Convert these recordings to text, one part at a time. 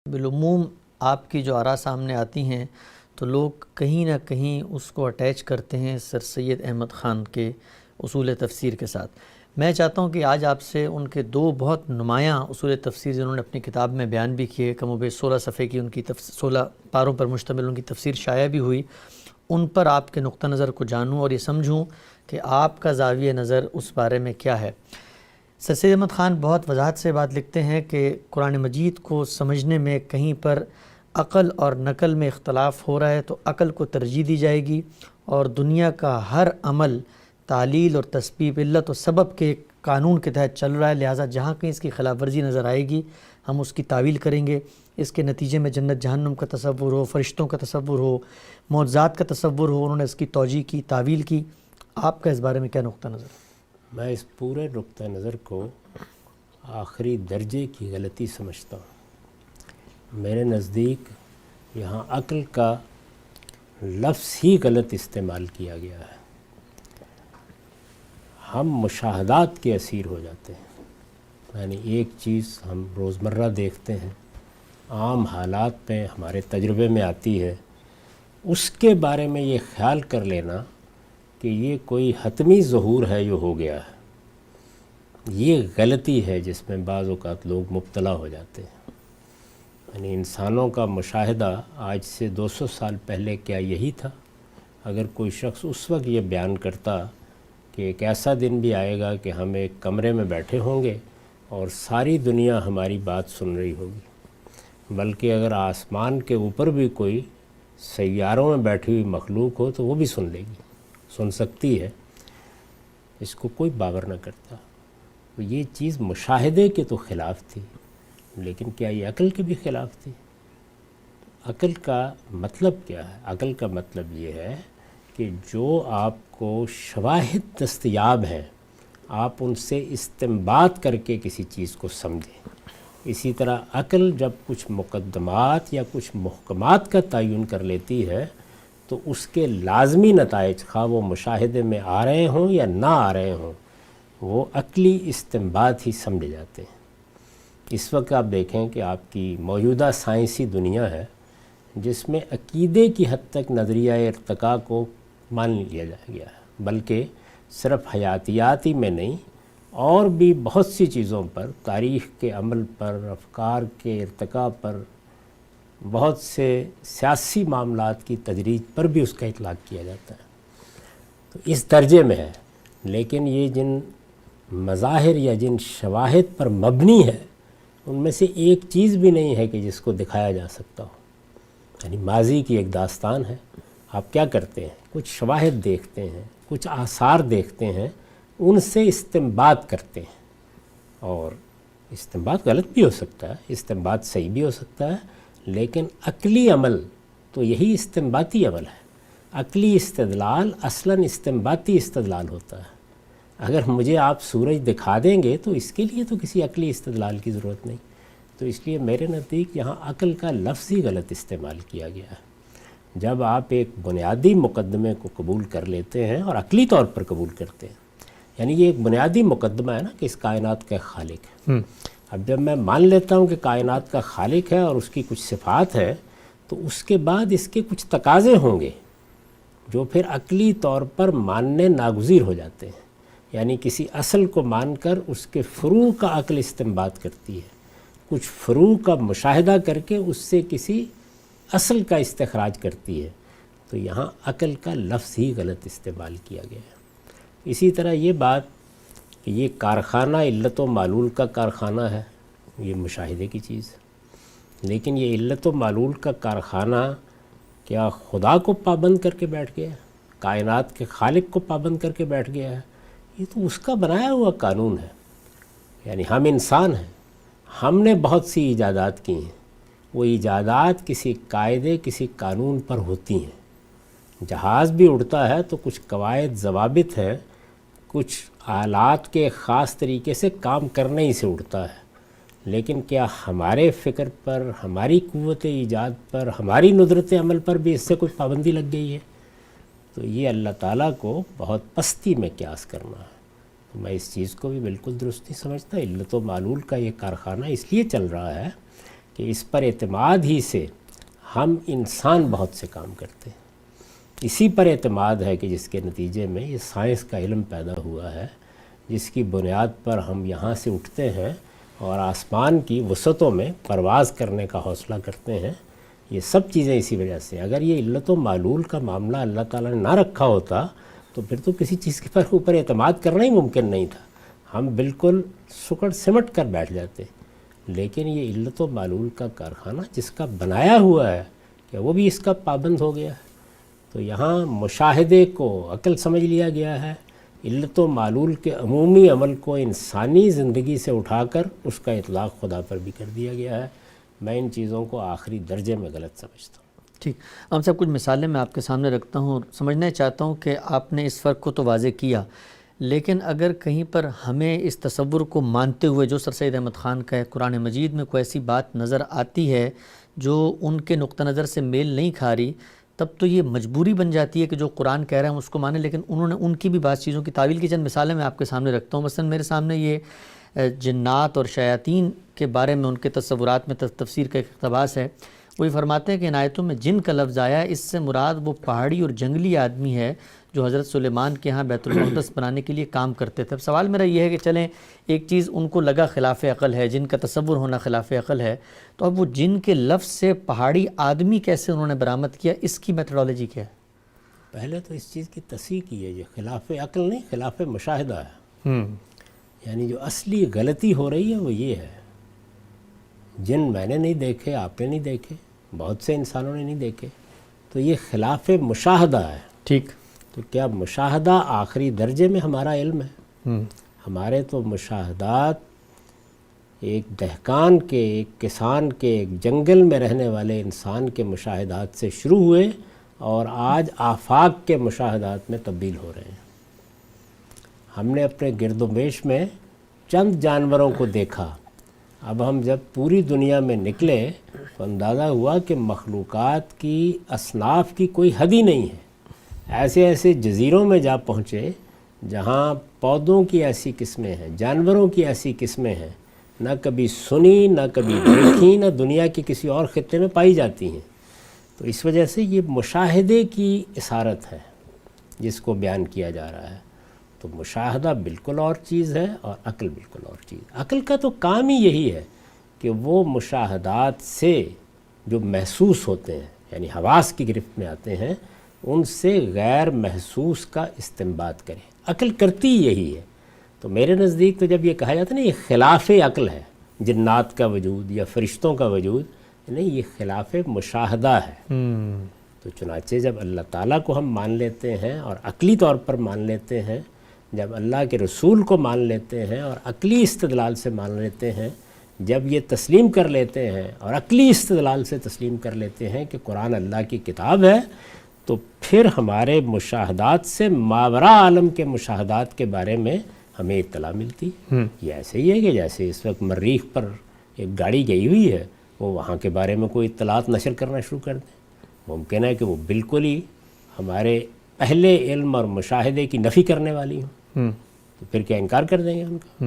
بالعموم آپ کی جو آراء سامنے آتی ہیں تو لوگ کہیں نہ کہیں اس کو اٹیچ کرتے ہیں سر سید احمد خان کے اصول تفسیر کے ساتھ۔ میں چاہتا ہوں کہ آج آپ سے ان کے دو بہت نمایاں اصول تفسیر جنہوں نے اپنی کتاب میں بیان بھی کیے، کم و بیش 16 صفحے کی ان کی 16 پاروں پر مشتمل ان کی تفسیر شائع بھی ہوئی، ان پر آپ کے نقطہ نظر کو جانوں اور یہ سمجھوں کہ آپ کا زاویہ نظر اس بارے میں کیا ہے۔ سر سید احمد خان بہت وضاحت سے بات لکھتے ہیں کہ قرآن مجید کو سمجھنے میں کہیں پر عقل اور نقل میں اختلاف ہو رہا ہے تو عقل کو ترجیح دی جائے گی، اور دنیا کا ہر عمل تعلیل اور تسبیب علت و سبب کے قانون کے تحت چل رہا ہے، لہٰذا جہاں کہیں اس کی خلاف ورزی نظر آئے گی ہم اس کی تعویل کریں گے، اس کے نتیجے میں جنت جہنم کا تصور ہو، فرشتوں کا تصور ہو، معجزات کا تصور ہو، انہوں نے اس کی توجیہ کی، تعویل کی۔ آپ کا اس بارے میں کیا نقطہ نظر ہے؟ میں اس پورے نقطہ نظر کو آخری درجے کی غلطی سمجھتا ہوں۔ میرے نزدیک یہاں عقل کا لفظ ہی غلط استعمال کیا گیا ہے۔ ہم مشاہدات کے اسیر ہو جاتے ہیں، یعنی ایک چیز ہم روزمرہ دیکھتے ہیں، عام حالات میں ہمارے تجربے میں آتی ہے، اس کے بارے میں یہ خیال کر لینا کہ یہ کوئی حتمی ظہور ہے، یہ ہو گیا ہے۔ یہ غلطی ہے جس میں بعض اوقات لوگ مبتلا ہو جاتے ہیں۔ یعنی انسانوں کا مشاہدہ آج سے 200 سال پہلے کیا یہی تھا؟ اگر کوئی شخص اس وقت یہ بیان کرتا کہ ایک ایسا دن بھی آئے گا کہ ہم ایک کمرے میں بیٹھے ہوں گے اور ساری دنیا ہماری بات سن رہی ہوگی، بلکہ اگر آسمان کے اوپر بھی کوئی سیاروں میں بیٹھی ہوئی مخلوق ہو تو وہ بھی سن لے گی، سن سکتی ہے، اس کو کوئی باور نہ کرتا۔ تو یہ چیز مشاہدے کے تو خلاف تھی، لیکن کیا یہ عقل کے بھی خلاف تھی؟ عقل کا مطلب کیا ہے؟ عقل کا مطلب یہ ہے کہ جو آپ کو شواہد دستیاب ہیں آپ ان سے استنباط کر کے کسی چیز کو سمجھیں۔ اسی طرح عقل جب کچھ مقدمات یا کچھ محکمات کا تعین کر لیتی ہے تو اس کے لازمی نتائج خواہ وہ مشاہدے میں آ رہے ہوں یا نہ آ رہے ہوں وہ عقلی استنباط ہی سمجھے جاتے ہیں۔ اس وقت آپ دیکھیں کہ آپ کی موجودہ سائنسی دنیا ہے جس میں عقیدے کی حد تک نظریہ ارتقاء کو مان لیا جا گیا ہے، بلکہ صرف حیاتیاتی میں نہیں اور بھی بہت سی چیزوں پر، تاریخ کے عمل پر، افکار کے ارتقاء پر، بہت سے سیاسی معاملات کی تجریج پر بھی اس کا اطلاق کیا جاتا ہے۔ تو اس درجے میں ہے، لیکن یہ جن مظاہر یا جن شواہد پر مبنی ہے ان میں سے ایک چیز بھی نہیں ہے کہ جس کو دکھایا جا سکتا ہو۔ یعنی ماضی کی ایک داستان ہے، آپ کیا کرتے ہیں؟ کچھ شواہد دیکھتے ہیں، کچھ آثار دیکھتے ہیں، ان سے استنباط کرتے ہیں، اور استنباط غلط بھی ہو سکتا ہے، استنباط صحیح بھی ہو سکتا ہے، لیکن عقلی عمل تو یہی استنباطی عمل ہے۔ عقلی استدلال اصلاً استنباطی استدلال ہوتا ہے۔ اگر مجھے آپ سورج دکھا دیں گے تو اس کے لیے تو کسی عقلی استدلال کی ضرورت نہیں۔ تو اس لیے میرے نزدیک یہاں عقل کا لفظ ہی غلط استعمال کیا گیا ہے۔ جب آپ ایک بنیادی مقدمے کو قبول کر لیتے ہیں اور عقلی طور پر قبول کرتے ہیں، یعنی یہ ایک بنیادی مقدمہ ہے نا کہ اس کائنات کا خالق ہے۔ اب جب میں مان لیتا ہوں کہ کائنات کا خالق ہے اور اس کی کچھ صفات ہے تو اس کے بعد اس کے کچھ تقاضے ہوں گے جو پھر عقلی طور پر ماننے ناگزیر ہو جاتے ہیں۔ یعنی کسی اصل کو مان کر اس کے فروع کا عقل استنباط کرتی ہے، کچھ فروع کا مشاہدہ کر کے اس سے کسی اصل کا استخراج کرتی ہے۔ تو یہاں عقل کا لفظ ہی غلط استعمال کیا گیا ہے۔ اسی طرح یہ بات کہ یہ کارخانہ علت و معلول کا کارخانہ ہے، یہ مشاہدے کی چیز ہے، لیکن یہ علت و معلول کا کارخانہ کیا خدا کو پابند کر کے بیٹھ گیا ہے؟ کائنات کے خالق کو پابند کر کے بیٹھ گیا ہے؟ یہ تو اس کا بنایا ہوا قانون ہے۔ یعنی ہم انسان ہیں، ہم نے بہت سی ایجادات کی ہیں، وہ ایجادات کسی قاعدے کسی قانون پر ہوتی ہیں۔ جہاز بھی اڑتا ہے تو کچھ قواعد ضوابط ہیں، کچھ آلات کے خاص طریقے سے کام کرنے ہی سے اڑتا ہے، لیکن کیا ہمارے فکر پر، ہماری قوت ایجاد پر، ہماری ندرت عمل پر بھی اس سے کوئی پابندی لگ گئی ہے؟ تو یہ اللہ تعالیٰ کو بہت پستی میں قیاس کرنا ہے۔ تو میں اس چیز کو بھی بالکل درست نہیں سمجھتا۔ علت و معلول کا یہ کارخانہ اس لیے چل رہا ہے کہ اس پر اعتماد ہی سے ہم انسان بہت سے کام کرتے ہیں. اسی پر اعتماد ہے کہ جس کے نتیجے میں یہ سائنس کا علم پیدا ہوا ہے، جس کی بنیاد پر ہم یہاں سے اٹھتے ہیں اور آسمان کی وسعتوں میں پرواز کرنے کا حوصلہ کرتے ہیں. یہ سب چیزیں اسی وجہ سے. اگر یہ علت و معلول کا معاملہ اللہ تعالیٰ نے نہ رکھا ہوتا تو پھر تو کسی چیز کے اوپر اعتماد کرنا ہی ممکن نہیں تھا. ہم بالکل سکڑ سمٹ کر بیٹھ جاتے. لیکن یہ علت و معلول کا کارخانہ جس کا بنایا ہوا ہے کہ وہ بھی اس کا پابند ہو گیا ہے. تو یہاں مشاہدے کو عقل سمجھ لیا گیا ہے، علت و معلول کے عمومی عمل کو انسانی زندگی سے اٹھا کر اس کا اطلاق خدا پر بھی کر دیا گیا ہے. میں ان چیزوں کو آخری درجے میں غلط سمجھتا ہوں. ٹھیک، ہم صاحب کچھ مثالیں میں آپ کے سامنے رکھتا ہوں اور سمجھنا چاہتا ہوں کہ آپ نے اس فرق کو تو واضح کیا، لیکن اگر کہیں پر ہمیں اس تصور کو مانتے ہوئے جو سر سید احمد خان کا ہے قرآن مجید میں کوئی ایسی بات نظر آتی ہے جو ان کے نقطہ نظر سے میل نہیں کھا رہی، تب تو یہ مجبوری بن جاتی ہے کہ جو قرآن کہہ رہے ہیں ہم اس کو مانیں. لیکن انہوں نے ان کی بھی بعض چیزوں کی تعویل کی چند مثالیں میں آپ کے سامنے رکھتا ہوں. مثلا میرے سامنے یہ جنات اور شیاطین کے بارے میں ان کے تصورات میں تفسیر کا ایک اقتباس ہے. وہی فرماتے ہیں کہ ان آیتوں میں جن کا لفظ آیا ہے اس سے مراد وہ پہاڑی اور جنگلی آدمی ہے جو حضرت سلیمان کے ہاں بیت المقدس بنانے کے لیے کام کرتے تھے. اب سوال میرا یہ ہے کہ چلیں ایک چیز ان کو لگا خلاف عقل ہے، جن کا تصور ہونا خلاف عقل ہے، تو اب وہ جن کے لفظ سے پہاڑی آدمی کیسے انہوں نے برآمد کیا، اس کی میتھڈالوجی کیا ہے؟ پہلے تو اس چیز کی تصحیح کی ہے، یہ خلاف عقل نہیں خلاف مشاہدہ ہے. یعنی جو اصلی غلطی ہو رہی ہے وہ یہ ہے، جن میں نے نہیں دیکھے، آپ نے نہیں دیکھے، بہت سے انسانوں نے نہیں دیکھے، تو یہ خلاف مشاہدہ ہے. ٹھیک، تو کیا مشاہدہ آخری درجے میں ہمارا علم ہے؟ ہمارے تو مشاہدات ایک دہقان کے، ایک کسان کے، ایک جنگل میں رہنے والے انسان کے مشاہدات سے شروع ہوئے اور آج آفاق کے مشاہدات میں تبدیل ہو رہے ہیں. ہم نے اپنے گرد و پیش میں چند جانوروں کو دیکھا، اب ہم جب پوری دنیا میں نکلے تو اندازہ ہوا کہ مخلوقات کی اصناف کی کوئی حد ہی نہیں ہے. ایسے ایسے جزیروں میں جا پہنچے جہاں پودوں کی ایسی قسمیں ہیں، جانوروں کی ایسی قسمیں ہیں، نہ کبھی سنی، نہ کبھی دیکھی، نہ دنیا کے کسی اور خطے میں پائی جاتی ہیں. تو اس وجہ سے یہ مشاہدے کی اثارت ہے جس کو بیان کیا جا رہا ہے. تو مشاہدہ بالکل اور چیز ہے اور عقل بالکل اور چیز. عقل کا تو کام ہی یہی ہے کہ وہ مشاہدات سے جو محسوس ہوتے ہیں، یعنی حواس کی گرفت میں آتے ہیں، ان سے غیر محسوس کا استنباط کرے. عقل کرتی یہی ہے. تو میرے نزدیک تو جب یہ کہا جاتا ہے نا یہ خلاف عقل ہے، جنات کا وجود یا فرشتوں کا وجود نہیں، یہ خلاف مشاہدہ ہے. تو چنانچہ جب اللہ تعالیٰ کو ہم مان لیتے ہیں اور عقلی طور پر مان لیتے ہیں، جب اللہ کے رسول کو مان لیتے ہیں اور عقلی استدلال سے مان لیتے ہیں، جب یہ تسلیم کر لیتے ہیں اور عقلی استدلال سے تسلیم کر لیتے ہیں کہ قرآن اللہ کی کتاب ہے، تو پھر ہمارے مشاہدات سے ماوراء عالم کے مشاہدات کے بارے میں ہمیں اطلاع ملتی. یہ ایسے ہی ہے کہ جیسے اس وقت مریخ پر ایک گاڑی گئی ہوئی ہے، وہ وہاں کے بارے میں کوئی اطلاعات نشر کرنا شروع کر دیں. ممکن ہے کہ وہ بالکل ہی ہمارے پہلے علم اور مشاہدے کی نفی کرنے والی ہوں، تو پھر کیا انکار کر دیں گے ان کا؟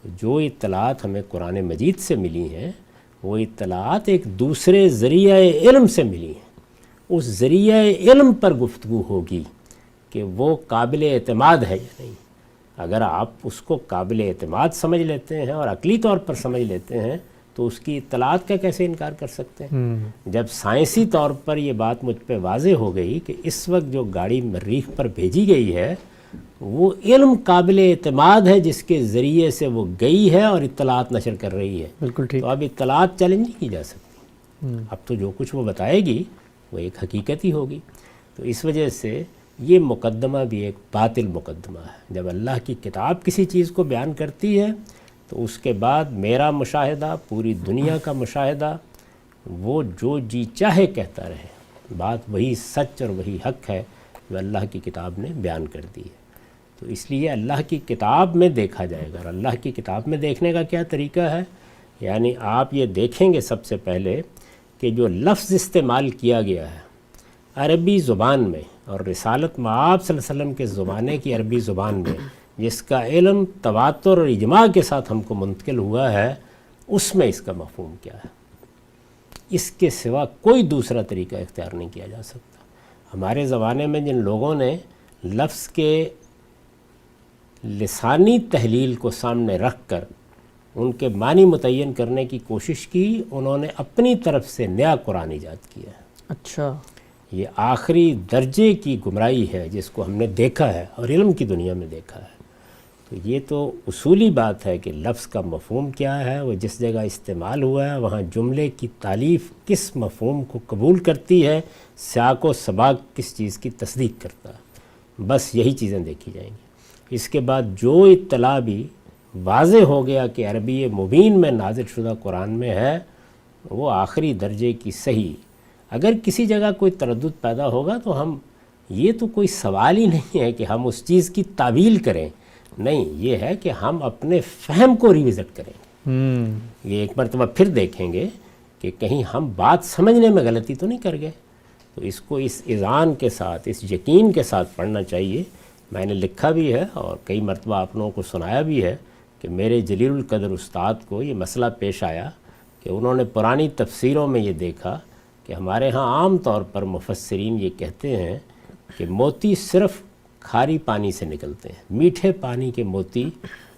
تو جو اطلاعات ہمیں قرآن مجید سے ملی ہیں وہ اطلاعات ایک دوسرے ذریعہ علم سے ملی ہیں. اس ذریعہ علم پر گفتگو ہوگی کہ وہ قابل اعتماد ہے یا نہیں. اگر آپ اس کو قابل اعتماد سمجھ لیتے ہیں اور عقلی طور پر سمجھ لیتے ہیں تو اس کی اطلاعات کا کیسے انکار کر سکتے ہیں؟ جب سائنسی طور پر یہ بات مجھ پہ واضح ہو گئی کہ اس وقت جو گاڑی مریخ پر بھیجی گئی ہے وہ علم قابل اعتماد ہے جس کے ذریعے سے وہ گئی ہے اور اطلاعات نشر کر رہی ہے، بالکل ٹھیک. تو اب اطلاعات چیلنج نہیں کی جا سکتی. اب تو جو کچھ وہ بتائے گی وہ ایک حقیقت ہی ہوگی. تو اس وجہ سے یہ مقدمہ بھی ایک باطل مقدمہ ہے. جب اللہ کی کتاب کسی چیز کو بیان کرتی ہے تو اس کے بعد میرا مشاہدہ، پوری دنیا کا مشاہدہ، وہ جو جی چاہے کہتا رہے، بات وہی سچ اور وہی حق ہے جو اللہ کی کتاب نے بیان کر دی ہے. تو اس لیے اللہ کی کتاب میں دیکھا جائے گا. اور اللہ کی کتاب میں دیکھنے کا کیا طریقہ ہے؟ یعنی آپ یہ دیکھیں گے سب سے پہلے کہ جو لفظ استعمال کیا گیا ہے عربی زبان میں اور رسالت مآب صلی اللہ علیہ وسلم کے زمانے کی عربی زبان میں، جس کا علم تواتر اور اجماع کے ساتھ ہم کو منتقل ہوا ہے، اس میں اس کا مفہوم کیا ہے. اس کے سوا کوئی دوسرا طریقہ اختیار نہیں کیا جا سکتا۔ ہمارے زمانے میں جن لوگوں نے لفظ کے لسانی تحلیل کو سامنے رکھ کر ان کے معنی متعین کرنے کی کوشش کی، انہوں نے اپنی طرف سے نیا قرآن ایجاد کیا ہے۔ اچھا، یہ آخری درجے کی گمراہی ہے جس کو ہم نے دیکھا ہے اور علم کی دنیا میں دیکھا ہے۔ تو یہ تو اصولی بات ہے کہ لفظ کا مفہوم کیا ہے، وہ جس جگہ استعمال ہوا ہے وہاں جملے کی تالیف کس مفہوم کو قبول کرتی ہے، سیاق و سباق کس چیز کی تصدیق کرتا ہے، بس یہی چیزیں دیکھی جائیں گی۔ اس کے بعد جو اطلاع بھی واضح ہو گیا کہ عربی مبین میں نازل شدہ قرآن میں ہے، وہ آخری درجے کی صحیح۔ اگر کسی جگہ کوئی تردد پیدا ہوگا تو ہم، یہ تو کوئی سوال ہی نہیں ہے کہ ہم اس چیز کی تعویل کریں، نہیں، یہ ہے کہ ہم اپنے فہم کو ریوزٹ کریں۔ یہ ایک مرتبہ پھر دیکھیں گے کہ کہیں ہم بات سمجھنے میں غلطی تو نہیں کر گئے۔ تو اس کو اس اذعان کے ساتھ، اس یقین کے ساتھ پڑھنا چاہیے۔ میں نے لکھا بھی ہے اور کئی مرتبہ آپ لوگوں کو سنایا بھی ہے کہ میرے جلیل القدر استاد کو یہ مسئلہ پیش آیا کہ انہوں نے پرانی تفسیروں میں یہ دیکھا کہ ہمارے ہاں عام طور پر مفسرین یہ کہتے ہیں کہ موتی صرف کھاری پانی سے نکلتے ہیں، میٹھے پانی کے موتی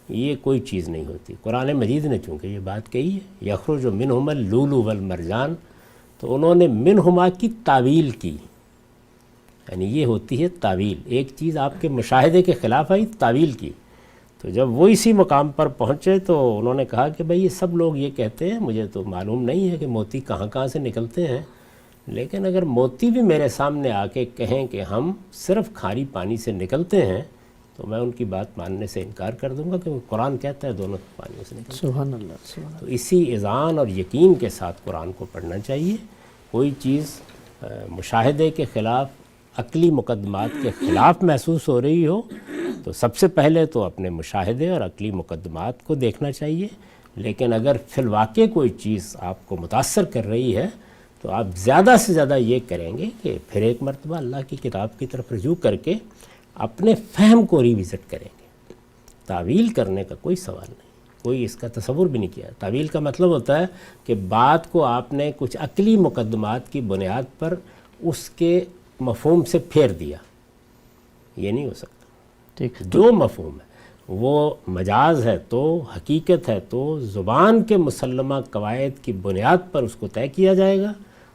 یہ کوئی چیز نہیں ہوتی۔ قرآن مجید نے چونکہ یہ بات کہی ہے یخرج منہما اللؤلؤ والمرجان، تو انہوں نے منہما کی تعویل کی، یعنی یہ ہوتی ہے تعویل، ایک چیز آپ کے مشاہدے کے خلاف آئی، تعویل کی۔ تو جب وہ اسی مقام پر پہنچے تو انہوں نے کہا کہ بھئی یہ سب لوگ یہ کہتے ہیں، مجھے تو معلوم نہیں ہے کہ موتی کہاں کہاں سے نکلتے ہیں، لیکن اگر موتی بھی میرے سامنے آ کے کہیں کہ ہم صرف کھاری پانی سے نکلتے ہیں تو میں ان کی بات ماننے سے انکار کر دوں گا، کہ قرآن کہتا ہے دونوں پانیوں سے نکلتے ہیں۔ سبحان اللہ، سبحان اللہ۔ تو اسی اذعان اور یقین کے ساتھ قرآن کو پڑھنا چاہیے۔ کوئی چیز مشاہدے کے خلاف، عقلی مقدمات کے خلاف محسوس ہو رہی ہو تو سب سے پہلے تو اپنے مشاہدے اور عقلی مقدمات کو دیکھنا چاہیے، لیکن اگر فی الواقع کوئی چیز آپ کو متاثر کر رہی ہے تو آپ زیادہ سے زیادہ یہ کریں گے کہ پھر ایک مرتبہ اللہ کی کتاب کی طرف رجوع کر کے اپنے فہم کو ریوزٹ کریں گے۔ تعویل کرنے کا کوئی سوال نہیں، کوئی اس کا تصور بھی نہیں کیا۔ تعویل کا مطلب ہوتا ہے کہ بات کو آپ نے کچھ عقلی مقدمات کی بنیاد پر اس کے مفہوم سے پھیر دیا، یہ نہیں ہو سکتا۔ ٹھیک، جو مفہوم ہے وہ مجاز ہے تو، حقیقت ہے تو، زبان کے مسلمہ قواعد کی بنیاد پر اس کو طے کیا جائے گا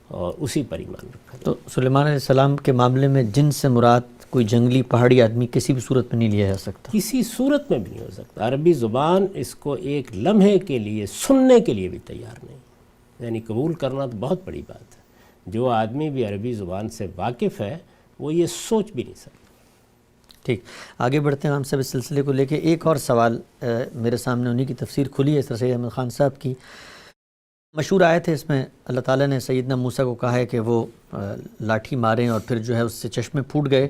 اور اسی پر ایمان رکھا جائے گا۔ تو سلیمان علیہ السلام کے معاملے میں جن سے مراد کوئی جنگلی پہاڑی آدمی کسی بھی صورت میں نہیں لیا جا سکتا، کسی صورت میں بھی نہیں ہو سکتا۔ عربی زبان اس کو ایک لمحے کے لیے سننے کے لیے بھی تیار نہیں، یعنی قبول کرنا تو بہت بڑی بات ہے۔ جو آدمی بھی عربی زبان سے واقف ہے وہ یہ سوچ بھی نہیں سکتا۔ ٹھیک، آگے بڑھتے ہیں ہم سب اس سلسلے کو لے کے۔ ایک اور سوال میرے سامنے انہی کی تفسیر کھلی ہے سر سید احمد خان صاحب کی۔ مشہور آیت ہے، اس میں اللہ تعالیٰ نے سیدنا موسیٰ کو کہا ہے کہ وہ لاٹھی ماریں اور پھر جو ہے اس سے چشمے پھوٹ گئے۔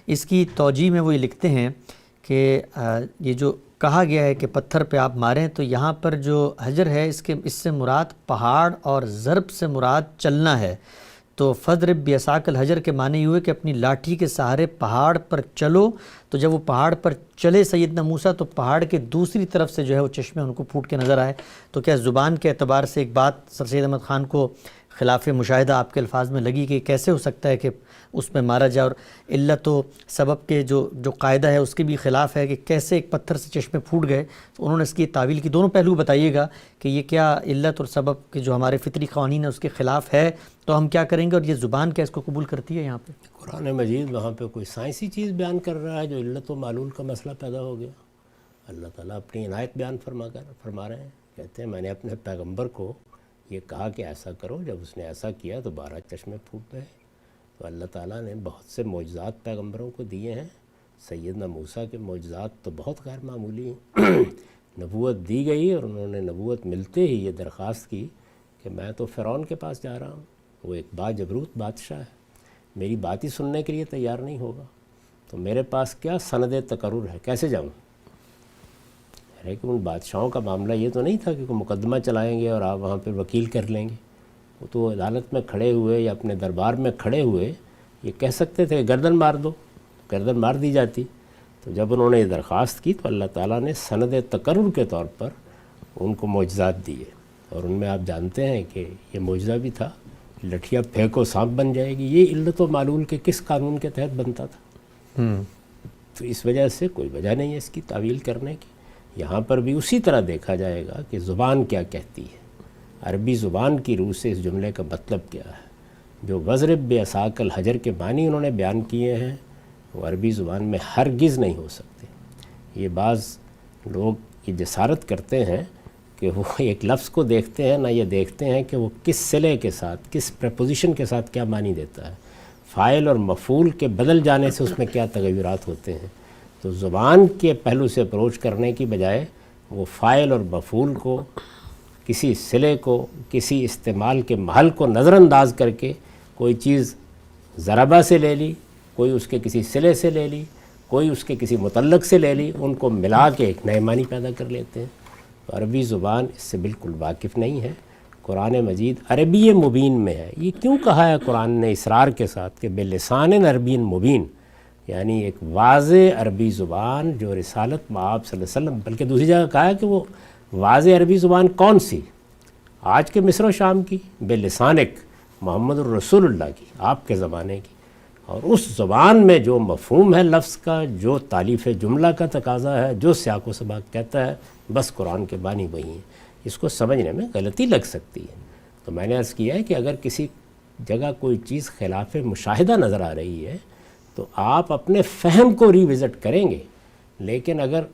اس کی توجیہ میں وہ یہ لکھتے ہیں کہ یہ جو کہا گیا ہے کہ پتھر پہ آپ ماریں، تو یہاں پر جو حجر ہے اس سے مراد پہاڑ اور ضرب سے مراد چلنا ہے۔ تو فضرب بعصاک الحجر کے معنی یہ ہوئے کہ اپنی لاٹھی کے سہارے پہاڑ پر چلو۔ تو جب وہ پہاڑ پر چلے سیدنا موسیٰ تو پہاڑ کے دوسری طرف سے جو ہے وہ چشمے ان کو پھوٹ کے نظر آئے۔ تو کیا زبان کے اعتبار سے ایک بات سر سید احمد خان کو خلاف مشاہدہ آپ کے الفاظ میں لگی کہ کیسے ہو سکتا ہے کہ اس میں مارا جائے، اور علت و سبب کے جو قاعدہ ہے اس کے بھی خلاف ہے کہ کیسے ایک پتھر سے چشمے پھوٹ گئے؟ تو انہوں نے اس کی تعویل کی، دونوں پہلو بتائیے گا کہ یہ کیا علت اور سبب کے جو ہمارے فطری قوانین ہیں اس کے خلاف ہے تو ہم کیا کریں گے، اور یہ زبان کیا اس کو قبول کرتی ہے؟ یہاں پہ قرآن مجید وہاں پہ کوئی سائنسی چیز بیان کر رہا ہے جو علت و معلول کا مسئلہ پیدا ہو گیا؟ اللہ تعالیٰ اپنی عنایت بیان فرما رہے ہیں، کہتے ہیں میں نے اپنے پیغمبر کو یہ کہا کہ ایسا کرو، جب اس نے ایسا کیا تو 12 چشمے پھوٹ گئے۔ تو اللہ تعالیٰ نے بہت سے معجزات پیغمبروں کو دیے ہیں۔ سیدنا موسیٰ کے معجزات تو بہت غیر معمولی ہیں۔ نبوت دی گئی اور انہوں نے نبوت ملتے ہی یہ درخواست کی کہ میں تو فرعون کے پاس جا رہا ہوں، وہ ایک باجبروت بادشاہ ہے، میری بات ہی سننے کے لیے تیار نہیں ہوگا، تو میرے پاس کیا سند تقرر ہے، کیسے جاؤں؟ لیکن ان بادشاہوں کا معاملہ یہ تو نہیں تھا کہ کوئی مقدمہ چلائیں گے اور آپ وہاں پہ وکیل کر لیں گے۔ وہ تو عدالت میں کھڑے ہوئے یا اپنے دربار میں کھڑے ہوئے یہ کہہ سکتے تھے گردن مار دو، گردن مار دی جاتی۔ تو جب انہوں نے یہ درخواست کی تو اللہ تعالیٰ نے سند تقرر کے طور پر ان کو معجزات دیے۔ اور ان میں آپ جانتے ہیں کہ یہ معجزہ بھی تھا، لٹھیا پھینکو سانپ بن جائے گی، یہ علت و معلول کے کس قانون کے تحت بنتا تھا؟ تو اس وجہ سے کوئی وجہ نہیں ہے اس کی تعویل کرنے کی۔ یہاں پر بھی اسی طرح دیکھا جائے گا کہ زبان کیا کہتی ہے، عربی زبان کی روح سے اس جملے کا مطلب کیا ہے۔ جو وضرب بعصاک الحجر کے معنی انہوں نے بیان کیے ہیں وہ عربی زبان میں ہرگز نہیں ہو سکتے۔ یہ بعض لوگ یہ جسارت کرتے ہیں کہ وہ ایک لفظ کو دیکھتے ہیں نہ یہ دیکھتے ہیں کہ وہ کس صلے کے ساتھ، کس پریپوزیشن کے ساتھ کیا معنی دیتا ہے، فاعل اور مفعول کے بدل جانے سے اس میں کیا تغیرات ہوتے ہیں۔ تو زبان کے پہلو سے اپروچ کرنے کی بجائے وہ فاعل اور مفعول کو، کسی صلے کو، کسی استعمال کے محل کو نظر انداز کر کے کوئی چیز ضربہ سے لے لی، کوئی اس کے کسی صلے سے لے لی، کوئی اس کے کسی متعلق سے لے لی، ان کو ملا کے ایک نئے معنی پیدا کر لیتے ہیں۔ تو عربی زبان اس سے بالکل واقف نہیں ہے۔ قرآن مجید عربی مبین میں ہے۔ یہ کیوں کہا ہے قرآن نے اصرار کے ساتھ کہ بلسان عربی مبین، یعنی ایک واضح عربی زبان جو رسالت مآب صلی اللہ علیہ وسلم، بلکہ دوسری جگہ کہا ہے کہ وہ واضح عربی زبان کون سی؟ آج کے مصر و شام کی، بلسانک محمد الرسول اللہ کی، آپ کے زمانے کی، اور اس زبان میں جو مفہوم ہے لفظ کا، جو تالیف جملہ کا تقاضا ہے، جو سیاق و سباق کہتا ہے، بس قرآن کے بانی وہی ہیں۔ اس کو سمجھنے میں غلطی لگ سکتی ہے۔ تو میں نے عرض کیا ہے کہ اگر کسی جگہ کوئی چیز خلاف مشاہدہ نظر آ رہی ہے تو آپ اپنے فہم کو ریوزٹ کریں گے، لیکن اگر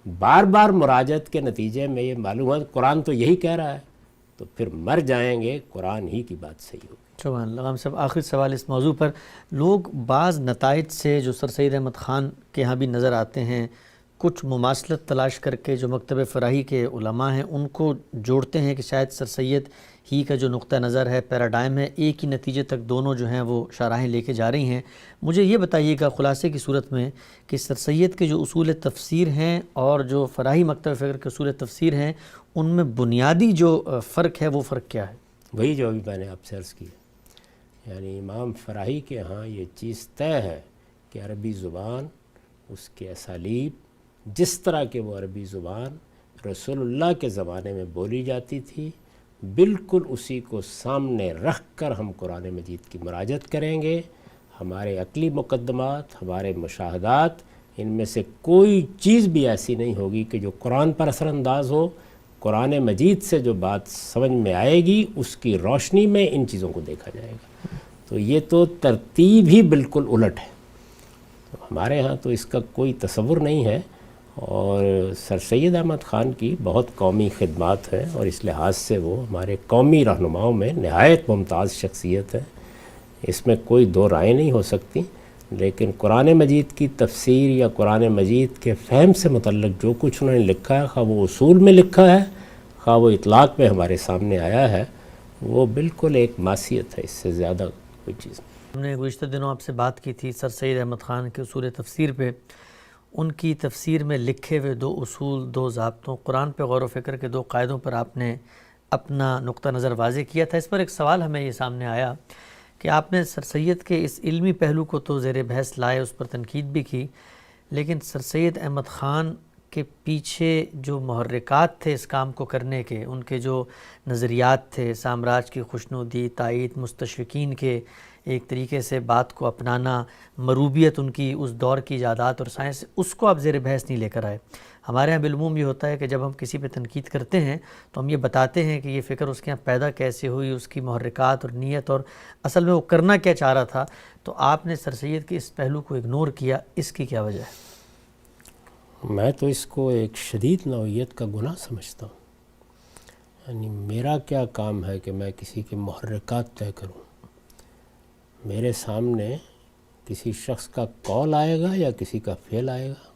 بار بار مراجعت کے نتیجے میں یہ معلوم ہے قرآن تو یہی کہہ رہا ہے تو پھر مر جائیں گے، قرآن ہی کی بات صحیح ہوگی۔ سبحان اللہ۔ غام صاحب، آخری سوال اس موضوع پر، لوگ بعض نتائج سے جو سر سید احمد خان کے ہاں بھی نظر آتے ہیں، کچھ مماثلت تلاش کر کے جو مکتب فراہی کے علماء ہیں ان کو جوڑتے ہیں کہ شاید سر سید ہی کا جو نقطہ نظر ہے، پیراڈائم ہے، ایک ہی نتیجے تک دونوں جو ہیں وہ شاہراہیں لے کے جا رہی ہیں۔ مجھے یہ بتائیے گا خلاصے کی صورت میں کہ سر سید کے جو اصول تفسیر ہیں اور جو فراہی مکتب فکر کے اصول تفسیر ہیں، ان میں بنیادی جو فرق ہے وہ فرق کیا ہے؟ وہی جو ابھی میں نے آپ سے عرض کی، یعنی امام فراہی کے ہاں یہ چیز طے ہے کہ عربی زبان، اس کے اسالیب، جس طرح کہ وہ عربی زبان رسول اللہ کے زمانے میں بولی جاتی تھی، بالکل اسی کو سامنے رکھ کر ہم قرآن مجید کی مراجعت کریں گے۔ ہمارے عقلی مقدمات، ہمارے مشاہدات، ان میں سے کوئی چیز بھی ایسی نہیں ہوگی کہ جو قرآن پر اثر انداز ہو۔ قرآن مجید سے جو بات سمجھ میں آئے گی اس کی روشنی میں ان چیزوں کو دیکھا جائے گا۔ تو یہ تو ترتیب ہی بالکل الٹ ہے۔ تو ہمارے ہاں تو اس کا کوئی تصور نہیں ہے، اور سر سید احمد خان کی بہت قومی خدمات ہیں اور اس لحاظ سے وہ ہمارے قومی رہنماؤں میں نہایت ممتاز شخصیت ہے، اس میں کوئی دو رائے نہیں ہو سکتی۔ لیکن قرآن مجید کی تفسیر یا قرآن مجید کے فہم سے متعلق جو کچھ انہوں نے لکھا ہے، خواہ وہ اصول میں لکھا ہے، خواہ وہ اطلاق میں ہمارے سامنے آیا ہے، وہ بالکل ایک معصیت ہے، اس سے زیادہ کوئی چیز نہیں۔ ہم نے گزشتہ دنوں آپ سے بات کی تھی سر سید احمد خان کے اصول تفسیر پہ، ان کی تفسیر میں لکھے ہوئے دو اصول، دو ضابطوں، قرآن پہ غور و فکر کے دو قاعدوں پر آپ نے اپنا نقطہ نظر واضح کیا تھا۔ اس پر ایک سوال ہمیں یہ سامنے آیا کہ آپ نے سر سید کے اس علمی پہلو کو تو زیر بحث لائے، اس پر تنقید بھی کی، لیکن سر سید احمد خان کے پیچھے جو محرکات تھے اس کام کو کرنے کے، ان کے جو نظریات تھے، سامراج کی خوشنودی، تائید، مستشرقین کے ایک طریقے سے بات کو اپنانا، مروبیت ان کی اس دور کی ایجادات اور سائنس، اس کو آپ زیر بحث نہیں لے کر آئے۔ ہمارے ہاں بالعموم یہ ہوتا ہے کہ جب ہم کسی پہ تنقید کرتے ہیں تو ہم یہ بتاتے ہیں کہ یہ فکر اس کے یہاں پیدا کیسے ہوئی، اس کی محرکات اور نیت، اور اصل میں وہ کرنا کیا چاہ رہا تھا۔ تو آپ نے سر سید کے اس پہلو کو اگنور کیا، اس کی کیا وجہ ہے؟ میں تو اس کو ایک شدید نوعیت کا گناہ سمجھتا ہوں۔ یعنی میرا کیا کام ہے کہ میں کسی کے محرکات طے کروں؟ میرے سامنے کسی شخص کا قول آئے گا یا کسی کا فعل آئے گا،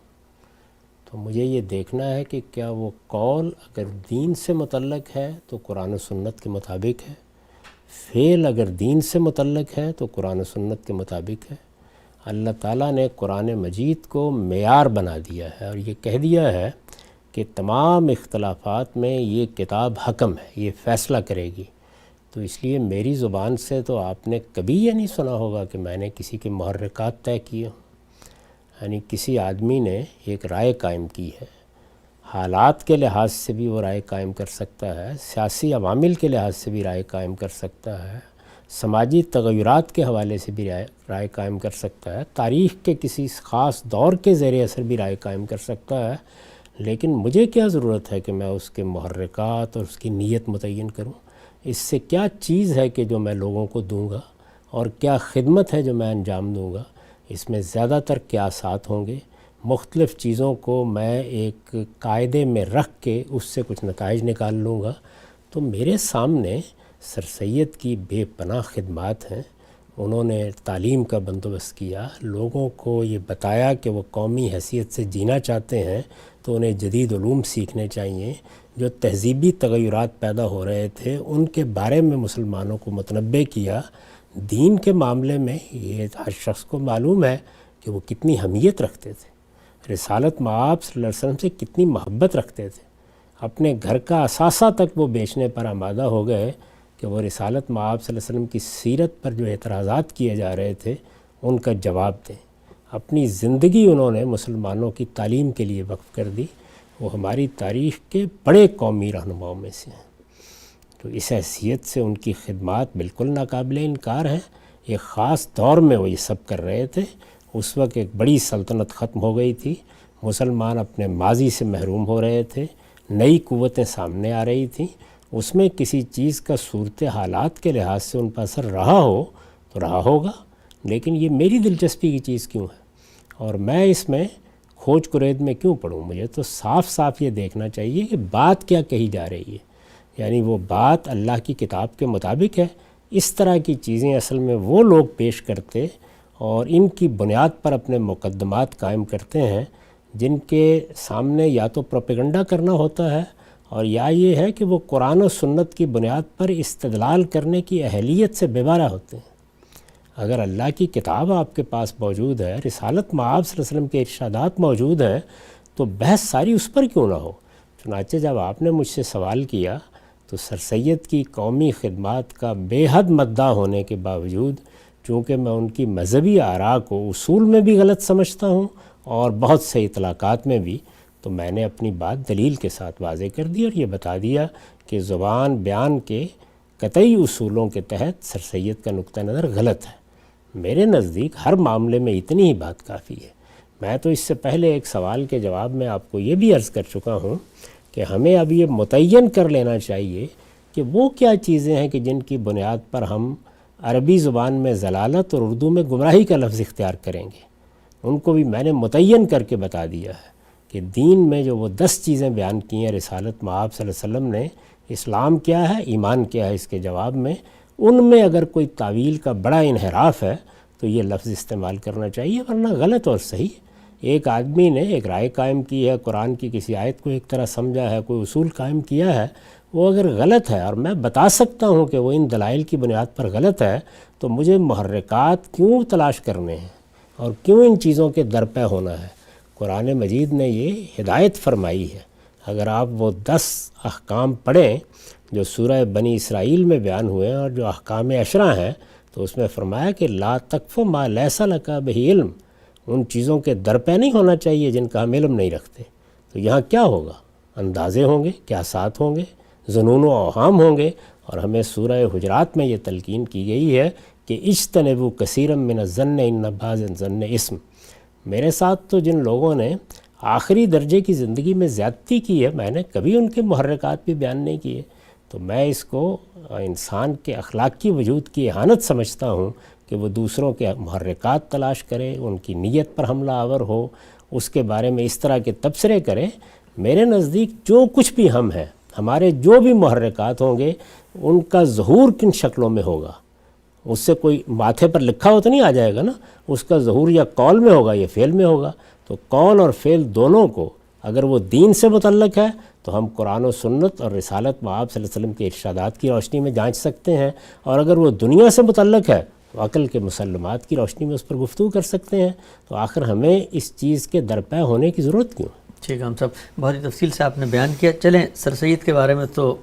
تو مجھے یہ دیکھنا ہے کہ کیا وہ قول اگر دین سے متعلق ہے تو قرآن و سنت کے مطابق ہے، فعل اگر دین سے متعلق ہے تو قرآن و سنت کے مطابق ہے۔ اللہ تعالیٰ نے قرآن مجید کو معیار بنا دیا ہے اور یہ کہہ دیا ہے کہ تمام اختلافات میں یہ کتاب حکم ہے، یہ فیصلہ کرے گی۔ تو اس لیے میری زبان سے تو آپ نے کبھی یہ نہیں سنا ہوگا کہ میں نے کسی کے محرکات طے کیے ہوں۔ یعنی کسی آدمی نے ایک رائے قائم کی ہے، حالات کے لحاظ سے بھی وہ رائے قائم کر سکتا ہے، سیاسی عوامل کے لحاظ سے بھی رائے قائم کر سکتا ہے، سماجی تغیرات کے حوالے سے بھی رائے قائم کر سکتا ہے، تاریخ کے کسی خاص دور کے زیر اثر بھی رائے قائم کر سکتا ہے. لیکن مجھے کیا ضرورت ہے کہ میں اس کے محرکات اور اس کی نیت متعین کروں؟ اس سے کیا چیز ہے کہ جو میں لوگوں کو دوں گا، اور کیا خدمت ہے جو میں انجام دوں گا؟ اس میں زیادہ تر قیاسات ہوں گے، مختلف چیزوں کو میں ایک قاعدے میں رکھ کے اس سے کچھ نتائج نکال لوں گا. تو میرے سامنے سر سید کی بے پناہ خدمات ہیں. انہوں نے تعلیم کا بندوبست کیا، لوگوں کو یہ بتایا کہ وہ قومی حیثیت سے جینا چاہتے ہیں تو انہیں جدید علوم سیکھنے چاہیے. جو تہذیبی تغیرات پیدا ہو رہے تھے ان کے بارے میں مسلمانوں کو متنبع کیا. دین کے معاملے میں یہ ہر شخص کو معلوم ہے کہ وہ کتنی حمیت رکھتے تھے، رسالت مآب صلی اللہ علیہ وسلم سے کتنی محبت رکھتے تھے. اپنے گھر کا اثاثہ تک وہ بیچنے پر آمادہ ہو گئے کہ وہ رسالت مآب صلی اللہ علیہ وسلم کی سیرت پر جو اعتراضات کیے جا رہے تھے ان کا جواب دیں. اپنی زندگی انہوں نے مسلمانوں کی تعلیم کے لیے وقف کر دی. وہ ہماری تاریخ کے بڑے قومی رہنماؤں میں سے ہیں. تو اس حیثیت سے ان کی خدمات بالکل ناقابل انکار ہیں. ایک خاص دور میں وہ یہ سب کر رہے تھے. اس وقت ایک بڑی سلطنت ختم ہو گئی تھی، مسلمان اپنے ماضی سے محروم ہو رہے تھے، نئی قوتیں سامنے آ رہی تھیں. اس میں کسی چیز کا صورت حالات کے لحاظ سے ان پر اثر رہا ہو تو رہا ہوگا، لیکن یہ میری دلچسپی کی چیز کیوں ہے اور میں اس میں کھوج کرید میں کیوں پڑھوں؟ مجھے تو صاف صاف یہ دیکھنا چاہیے کہ بات کیا کہی جا رہی ہے. یعنی وہ بات اللہ کی کتاب کے مطابق ہے. اس طرح کی چیزیں اصل میں وہ لوگ پیش کرتے اور ان کی بنیاد پر اپنے مقدمات قائم کرتے ہیں جن کے سامنے یا تو پروپیگنڈا کرنا ہوتا ہے اور یا یہ ہے کہ وہ قرآن و سنت کی بنیاد پر استدلال کرنے کی اہلیت سے بے بارہ ہوتے ہیں. اگر اللہ کی کتاب آپ کے پاس موجود ہے، رسالت مآب صلی اللہ علیہ وسلم کے ارشادات موجود ہیں، تو بحث ساری اس پر کیوں نہ ہو؟ چنانچہ جب آپ نے مجھ سے سوال کیا تو سر سید کی قومی خدمات کا بے حد مداح ہونے کے باوجود، چونکہ میں ان کی مذہبی آراء کو اصول میں بھی غلط سمجھتا ہوں اور بہت سے اطلاقات میں بھی، تو میں نے اپنی بات دلیل کے ساتھ واضح کر دی اور یہ بتا دیا کہ زبان بیان کے قطعی اصولوں کے تحت سر سید کا نقطہ نظر غلط ہے. میرے نزدیک ہر معاملے میں اتنی ہی بات کافی ہے. میں تو اس سے پہلے ایک سوال کے جواب میں آپ کو یہ بھی عرض کر چکا ہوں کہ ہمیں اب یہ متعین کر لینا چاہیے کہ وہ کیا چیزیں ہیں کہ جن کی بنیاد پر ہم عربی زبان میں ضلالت اور اردو میں گمراہی کا لفظ اختیار کریں گے. ان کو بھی میں نے متعین کر کے بتا دیا ہے کہ دین میں جو وہ 10 چیزیں بیان کی ہیں رسالت مآب صلی اللہ علیہ وسلم نے، اسلام کیا ہے، ایمان کیا ہے، اس کے جواب میں ان میں اگر کوئی تعویل کا بڑا انحراف ہے تو یہ لفظ استعمال کرنا چاہیے، ورنہ غلط اور صحیح. ایک آدمی نے ایک رائے قائم کی ہے، قرآن کی کسی آیت کو ایک طرح سمجھا ہے، کوئی اصول قائم کیا ہے، وہ اگر غلط ہے اور میں بتا سکتا ہوں کہ وہ ان دلائل کی بنیاد پر غلط ہے، تو مجھے محرکات کیوں تلاش کرنے ہیں اور کیوں ان چیزوں کے درپے ہونا ہے؟ قرآن مجید نے یہ ہدایت فرمائی ہے. اگر آپ وہ 10 احکام پڑھیں جو سورہ بنی اسرائیل میں بیان ہوئے ہیں اور جو احکام 10 ہیں، تو اس میں فرمایا کہ لا تقف ما لیس لک بہ علم. ان چیزوں کے درپے نہیں ہونا چاہیے جن کا ہم علم نہیں رکھتے. تو یہاں کیا ہوگا؟ اندازے ہوں گے، قیاسات ہوں گے، ظنون و اوہام ہوں گے. اور ہمیں سورہ حجرات میں یہ تلقین کی گئی ہے کہ اجتنبوا کثیرا من الظن ان بعض الظن اسم. میرے ساتھ تو جن لوگوں نے آخری درجے کی زندگی میں زیادتی کی ہے، میں نے کبھی ان کے محرکات بھی بیان نہیں کیے. تو میں اس کو انسان کے اخلاقی وجود کی اہانت سمجھتا ہوں کہ وہ دوسروں کے محرکات تلاش کرے، ان کی نیت پر حملہ آور ہو، اس کے بارے میں اس طرح کے تبصرے کرے. میرے نزدیک جو کچھ بھی ہم ہیں، ہمارے جو بھی محرکات ہوں گے، ان کا ظہور کن شکلوں میں ہوگا؟ اس سے کوئی ماتھے پر لکھا ہو تو نہیں آ جائے گا نا. اس کا ظہور یا قول میں ہوگا یا فعل میں ہوگا. تو قول اور فعل دونوں کو اگر وہ دین سے متعلق ہے تو ہم قرآن و سنت اور رسالت مآب صلی اللہ علیہ وسلم کے ارشادات کی روشنی میں جانچ سکتے ہیں، اور اگر وہ دنیا سے متعلق ہے تو عقل کے مسلمات کی روشنی میں اس پر گفتگو کر سکتے ہیں. تو آخر ہمیں اس چیز کے درپے ہونے کی ضرورت کیوں؟ ٹھیک ہے، ہم سب بہت ہی تفصیل سے آپ نے بیان کیا. چلیں، سر سید کے بارے میں تو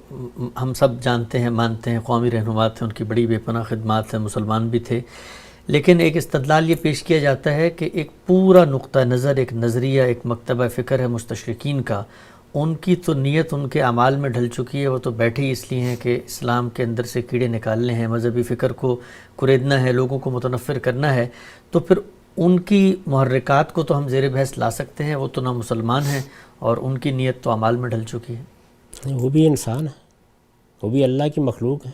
ہم سب جانتے ہیں، مانتے ہیں، قومی رہنما تھے، ان کی بڑی بے پناہ خدمات ہیں، مسلمان بھی تھے. لیکن ایک استدلال یہ پیش کیا جاتا ہے کہ ایک پورا نقطہ نظر، ایک نظریہ، ایک مکتبہ فکر ہے مستشرقین کا، ان کی تو نیت ان کے اعمال میں ڈھل چکی ہے، وہ تو بیٹھے ہی اس لیے ہیں کہ اسلام کے اندر سے کیڑے نکالنے ہیں، مذہبی فکر کو کریدنا ہے، لوگوں کو متنفر کرنا ہے، تو پھر ان کی محرکات کو تو ہم زیر بحث لا سکتے ہیں، وہ تو نہ مسلمان ہیں اور ان کی نیت تو اعمال میں ڈھل چکی ہے۔ وہ بھی انسان ہے، وہ بھی اللہ کی مخلوق ہے،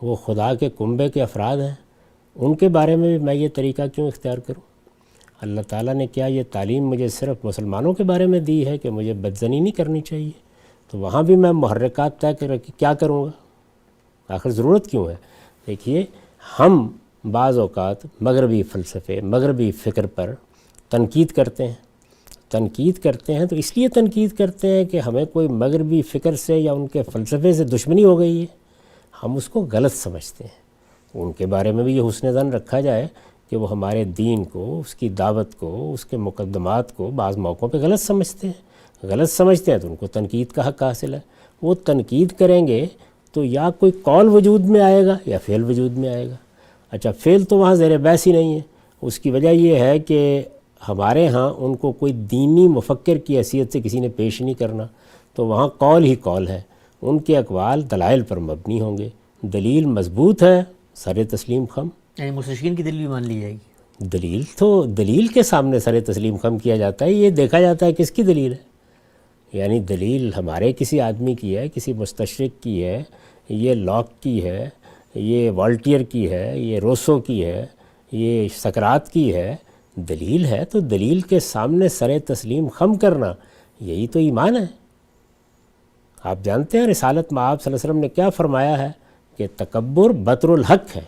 وہ خدا کے کنبے کے افراد ہیں، ان کے بارے میں بھی میں یہ طریقہ کیوں اختیار کروں؟ اللہ تعالیٰ نے کیا یہ تعلیم مجھے صرف مسلمانوں کے بارے میں دی ہے کہ مجھے بدزنی نہیں کرنی چاہیے؟ تو وہاں بھی میں محرکات طے کر کے کیا کروں گا؟ آخر ضرورت کیوں ہے؟ دیکھیے، ہم بعض اوقات مغربی فلسفے، مغربی فکر پر تنقید کرتے ہیں تو اس لیے تنقید کرتے ہیں کہ ہمیں کوئی مغربی فکر سے یا ان کے فلسفے سے دشمنی ہو گئی ہے، ہم اس کو غلط سمجھتے ہیں۔ ان کے بارے میں بھی یہ حسن ظن رکھا جائے کہ وہ ہمارے دین کو، اس کی دعوت کو، اس کے مقدمات کو بعض موقعوں پہ غلط سمجھتے ہیں تو ان کو تنقید کا حق حاصل ہے۔ وہ تنقید کریں گے تو یا کوئی قول وجود میں آئے گا یا فعل وجود میں آئے گا۔ اچھا، فعل تو وہاں زیر بحث ہی نہیں ہے، اس کی وجہ یہ ہے کہ ہمارے ہاں ان کو کوئی دینی مفکر کی حیثیت سے کسی نے پیش نہیں کرنا، تو وہاں قول ہی قول ہے، ان کے اقوال دلائل پر مبنی ہوں گے، دلیل مضبوط ہے، سر تسلیم خم۔ یعنی مستشرقین کی دلیل بھی مان لی جائے گی؟ دلیل تو دلیل کے سامنے سر تسلیم خم کیا جاتا ہے، یہ دیکھا جاتا ہے کس کی دلیل ہے۔ یعنی دلیل ہمارے کسی آدمی کی ہے، کسی مستشرق کی ہے، یہ لاک کی ہے، یہ والٹیئر کی ہے، یہ روسو کی ہے، یہ سقراط کی ہے، دلیل ہے تو دلیل کے سامنے سر تسلیم خم کرنا، یہی تو ایمان ہے۔ آپ جانتے ہیں رسالت میں آپ صلی اللہ علیہ وسلم نے کیا فرمایا ہے کہ تکبر بطر الحق ہے،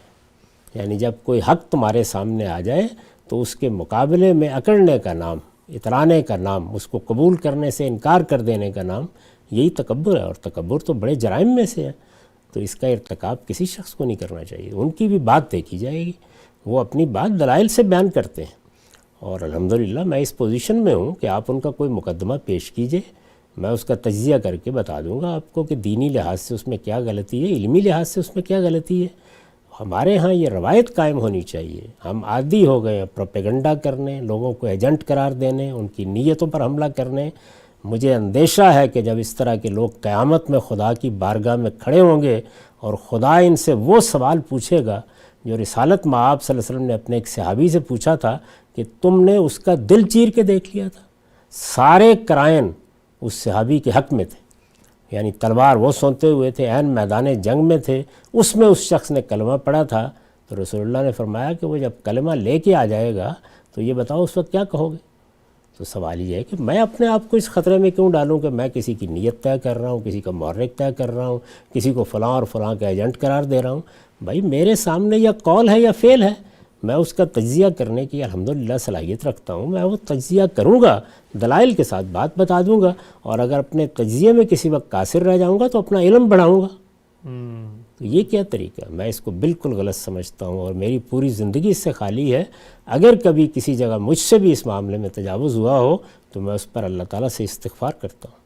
یعنی جب کوئی حق تمہارے سامنے آ جائے تو اس کے مقابلے میں اکڑنے کا نام، اترانے کا نام، اس کو قبول کرنے سے انکار کر دینے کا نام، یہی تکبر ہے، اور تکبر تو بڑے جرائم میں سے ہے، تو اس کا ارتکاب کسی شخص کو نہیں کرنا چاہیے۔ ان کی بھی بات دیکھی جائے گی، وہ اپنی بات دلائل سے بیان کرتے ہیں، اور الحمدللہ میں اس پوزیشن میں ہوں کہ آپ ان کا کوئی مقدمہ پیش کیجئے، میں اس کا تجزیہ کر کے بتا دوں گا آپ کو کہ دینی لحاظ سے اس میں کیا غلطی ہے، علمی لحاظ سے اس میں کیا غلطی ہے۔ ہمارے ہاں یہ روایت قائم ہونی چاہیے۔ ہم عادی ہو گئے ہیں پروپیگنڈا کرنے، لوگوں کو ایجنٹ قرار دینے، ان کی نیتوں پر حملہ کرنے۔ مجھے اندیشہ ہے کہ جب اس طرح کے لوگ قیامت میں خدا کی بارگاہ میں کھڑے ہوں گے اور خدا ان سے وہ سوال پوچھے گا جو رسالت مآب صلی اللہ علیہ وسلم نے اپنے ایک صحابی سے پوچھا تھا کہ تم نے اس کا دل چیر کے دیکھ لیا تھا۔ سارے کرائن اس صحابی کے حق میں تھے، یعنی تلوار وہ سونتے ہوئے تھے، عین میدان جنگ میں تھے، اس میں اس شخص نے کلمہ پڑھا تھا، تو رسول اللہ نے فرمایا کہ وہ جب کلمہ لے کے آ جائے گا تو یہ بتاؤ اس وقت کیا کہو گے؟ تو سوال یہ ہے کہ میں اپنے آپ کو اس خطرے میں کیوں ڈالوں کہ میں کسی کی نیت طے کر رہا ہوں، کسی کا محرک طے کر رہا ہوں، کسی کو فلاں اور فلاں کا ایجنٹ قرار دے رہا ہوں۔ بھائی میرے سامنے یا قول ہے یا فعل ہے، میں اس کا تجزیہ کرنے کی الحمدللہ صلاحیت رکھتا ہوں، میں وہ تجزیہ کروں گا، دلائل کے ساتھ بات بتا دوں گا، اور اگر اپنے تجزیے میں کسی وقت قاصر رہ جاؤں گا تو اپنا علم بڑھاؤں گا۔ تو یہ کیا طریقہ ہے؟ میں اس کو بالکل غلط سمجھتا ہوں، اور میری پوری زندگی اس سے خالی ہے۔ اگر کبھی کسی جگہ مجھ سے بھی اس معاملے میں تجاوز ہوا ہو تو میں اس پر اللہ تعالیٰ سے استغفار کرتا ہوں۔